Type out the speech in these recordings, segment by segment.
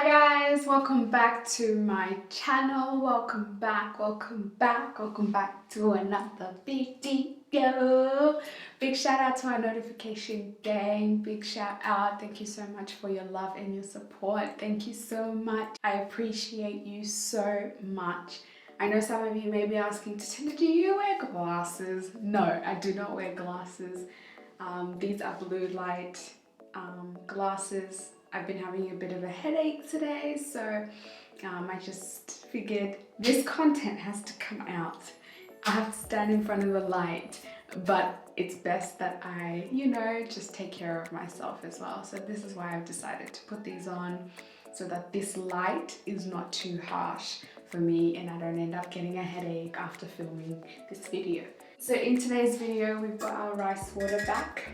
Hi guys, welcome back to my channel. Welcome back to another video. Big shout out to our notification gang. Big shout out. Thank you so much for your love and your support. Thank you so much. I appreciate you so much. I know some of you may be asking, Tatenda, do you wear glasses? No, I do not wear glasses. These are blue light glasses. I've been having a bit of a headache today, so I just figured this content has to come out. I have to stand in front of the light, but it's best that I, just take care of myself as well. So this is why I've decided to put these on, so that this light is not too harsh for me and I don't end up getting a headache after filming this video. So in today's video, we've got our rice water back.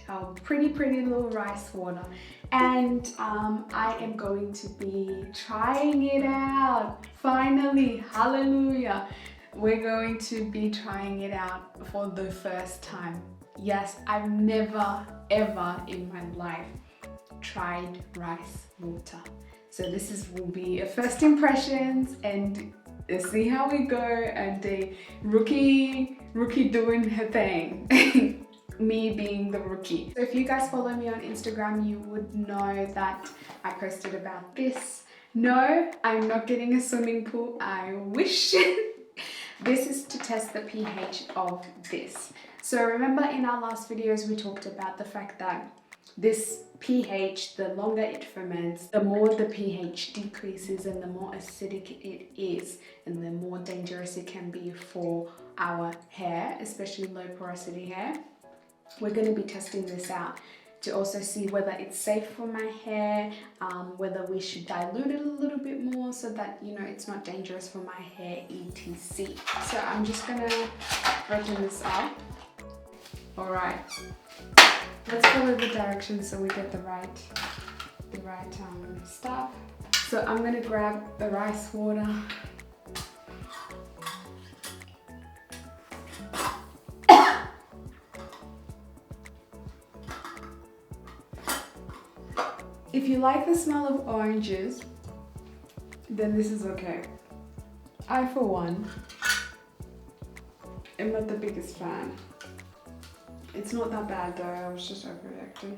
Our pretty little rice water, and I am going to be trying it out. Finally, hallelujah, we're going to be trying it out for the first time. Yes, I've never ever in my life tried rice water, so this will be a first impressions, and let's see how we go. And the rookie doing her thing. Me being the rookie. So if you guys follow me on Instagram, you would know that I posted about this. No, I'm not getting a swimming pool. I wish. This is to test the pH of this. So remember in our last videos, we talked about the fact that this pH, the longer it ferments, the more the pH decreases and the more acidic it is, and the more dangerous it can be for our hair, especially low porosity hair. We're going to be testing this out to also see whether it's safe for my hair, whether we should dilute it a little bit more so that, it's not dangerous for my hair, etc. So I'm just going to open this up. All right, let's follow the directions so we get the right stuff. So I'm going to grab the rice water. If you like the smell of oranges, then this is okay. I, for one, am not the biggest fan. It's not that bad though, I was just overreacting.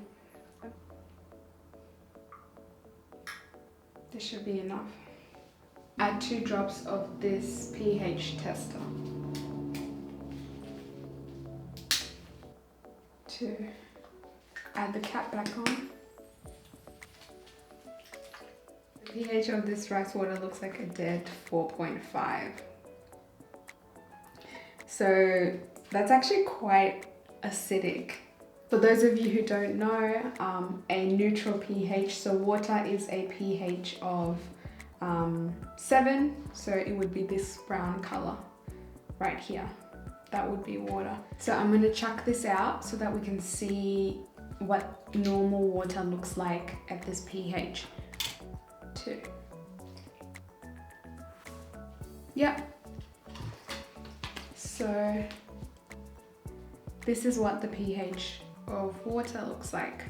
This should be enough. Add 2 drops of this pH tester. 2. Add the cap back on. The pH of this rice water looks like a dead 4.5. So that's actually quite acidic. For those of you who don't know, a neutral pH, so water is a pH of 7, so it would be this brown color right here. That would be water. So I'm going to chuck this out so that we can see what normal water looks like at this pH. 2. Yep. So this is what the pH of water looks like.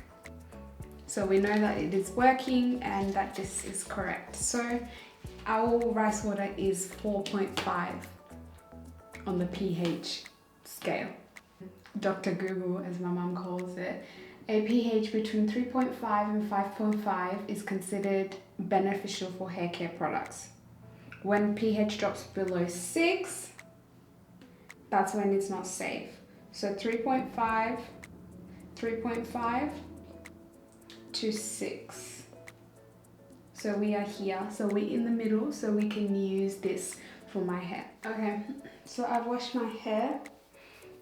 So we know that it is working and that this is correct. So our rice water is 4.5 on the pH scale. Dr. Google, as my mum calls it. A pH between 3.5 and 5.5 is considered beneficial for hair care products. When pH drops below 6, that's when it's not safe. So 3.5 to 6. So we are here. So we're in the middle, so we can use this for my hair. Okay, so I've washed my hair.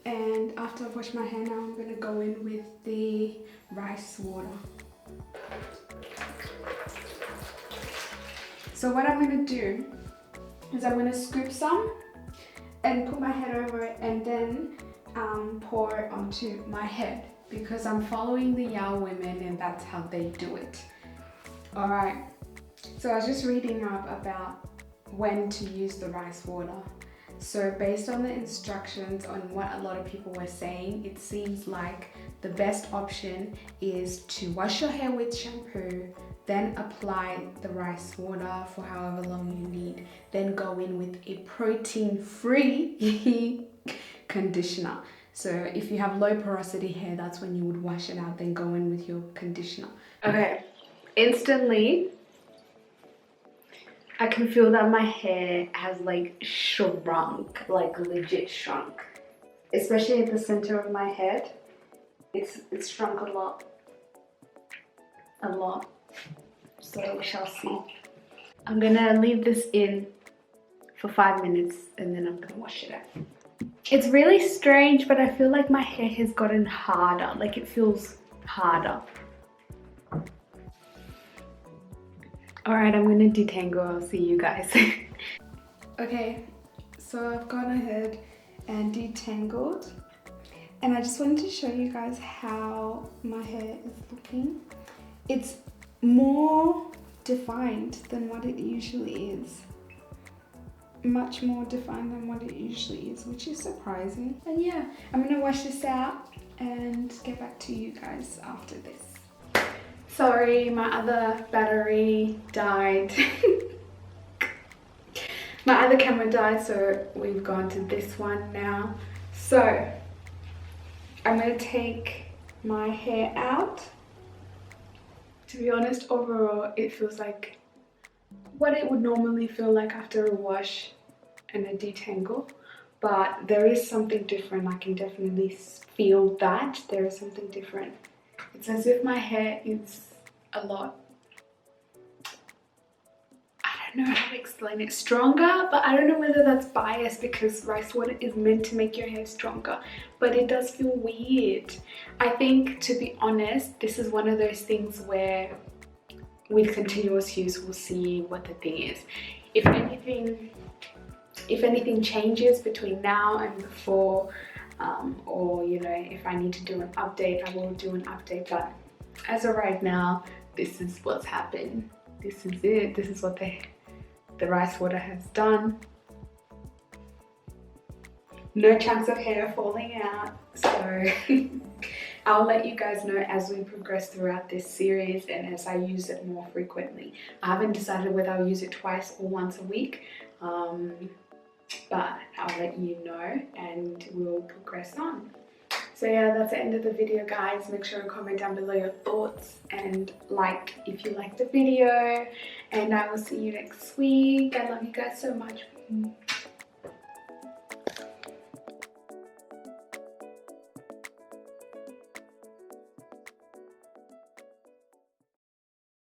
And after I've washed my hair, now I'm going to go in with the rice water. So what I'm going to do is I'm going to scoop some and put my head over it, and then pour it onto my head, because I'm following the Yao Women and that's how they do it. Alright, so I was just reading up about when to use the rice water. So based on the instructions on what a lot of people were saying, it seems like the best option is to wash your hair with shampoo, then apply the rice water for however long you need. Then go in with a protein-free conditioner. So if you have low porosity hair, that's when you would wash it out, then go in with your conditioner. Okay, instantly I can feel that my hair has like shrunk, like legit shrunk. Especially at the center of my head. It's shrunk a lot. A lot. So we shall see. I'm gonna leave this in for 5 minutes and then I'm gonna wash it out. It's really strange, but I feel like my hair has gotten harder. Like it feels harder. Alright, I'm gonna detangle. I'll see you guys. Okay, so I've gone ahead and detangled. And I just wanted to show you guys how my hair is looking. It's more defined than what it usually is. Much more defined than what it usually is, which is surprising. And yeah, I'm gonna wash this out and get back to you guys after this. Sorry, my other battery died. My other camera died, so we've gone to this one now. So I'm gonna take my hair out. To be honest, overall, it feels like what it would normally feel like after a wash and a detangle, but there is something different. I can definitely feel that there is something different. It's as if my hair is a lot, I don't know how to explain it, stronger, but I don't know whether that's biased because rice water is meant to make your hair stronger, but it does feel weird. I think, to be honest, this is one of those things where with continuous use we'll see what the thing is. If anything changes between now and before, or you know, if I need to do an update, I will do an update, but as of right now, this is what's happened. This is it. This is what the rice water has done. No chunks of hair falling out, so I'll let you guys know as we progress throughout this series and as I use it more frequently. I haven't decided whether I'll use it twice or once a week, but I'll let you know and we'll progress on. So yeah, that's the end of the video, guys. Make sure to comment down below your thoughts and like if you liked the video, and I will see you next week. I love you guys so much.